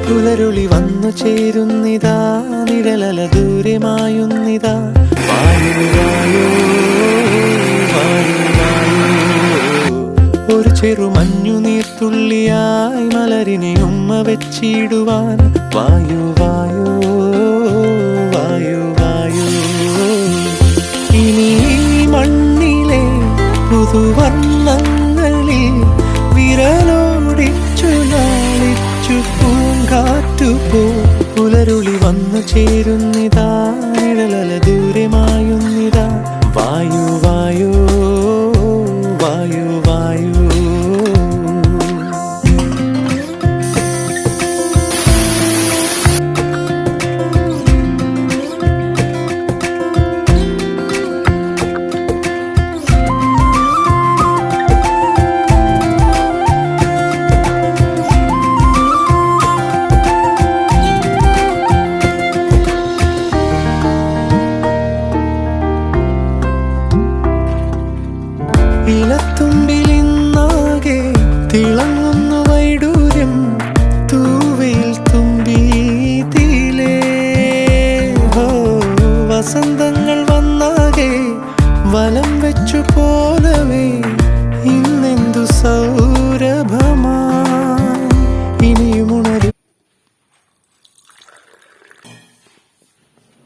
പുലരുളി വന്നു ചേരുന്നിതാ, നിഴലല ദൂരെ മായുന്നിതാ. വായു വായോ വായു വായോ, ഒരു ചെറുമഞ്ഞു നീർത്തുള്ളിയായി മലരിനെ ഉമ്മ വെച്ചിടുവാൻ. വായു വായോ വായു വായോ, ഇനി മണ്ണിലെ പുതുവർണ്ണങ്ങളിൽ വിരലോടിച്ചു നാളിച്ചു പൂങ്കാറ്റുപോ. പുലരുളി വന്നു ചേരുന്നിതാ, നിഴലല ദൂരെ മായുന്നിതാ. വായു വായോ വായു വായു. ഇലത്ത